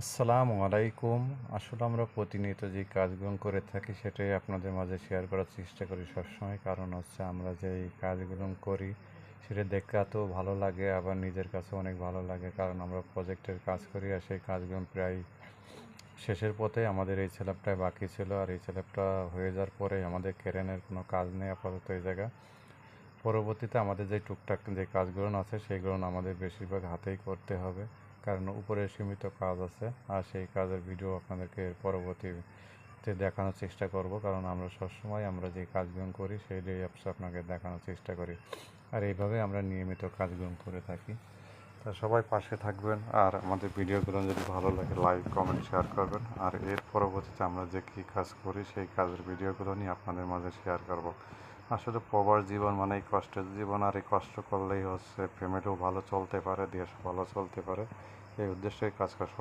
আসসালামু আলাইকুম। আসলে আমরা প্রতিনিয়ত যে কাজগুলো করে থাকি সেটাই আপনাদের মাঝে শেয়ার করার চেষ্টা করি সবসময়। কারণ হচ্ছে আমরা যে এই কাজগুলো করি সেটা দেখতে এত ভালো লাগে, আবার নিজের কাছে অনেক ভালো লাগে। কারণ আমরা প্রজেক্টের কাজ করি আর সেই কাজগুলো প্রায় শেষের পথে। আমাদের এই সেটআপটা বাকি ছিল, আর এই সেটআপটা হয়ে যাওয়ার পরে আমাদের ক্রেনের কোনো কাজ নেই আপাতত এই জায়গা। পরবর্তীতে আমাদের যে টুকটাক যে কাজগুলো আছে সেগুলো আমাদের বেশিরভাগ হাতেই করতে হবে, কারণ উপরে সীমিত কাজ আছে। আর সেই কাজের ভিডিও আপনাদেরকে পরবর্তীতে দেখানোর চেষ্টা করব, কারণ আমরা সবসময় আমরা যে কাজগুলো করি সেইটাই আপনাকে দেখানোর চেষ্টা করি। আর এইভাবে আমরা নিয়মিত কাজগুলো করে থাকি। তা সবাই পাশে থাকবেন, আর আমাদের ভিডিওগুলো যদি ভালো লাগে লাইক কমেন্ট শেয়ার করবেন। আর এর পরবর্তীতে আমরা যে কী কাজ করি সেই কাজের ভিডিওগুলো নিয়ে আপনাদের মাঝে শেয়ার করব। আসলে প্রবাস জীবন মানে এই কষ্টের জীবন, আর এই কষ্ট করলেই হচ্ছে ফ্যামিলিও ভালো চলতে পারে, দেশ ভালো চলতে পারে। এই উদ্দেশ্যে কাজ করা।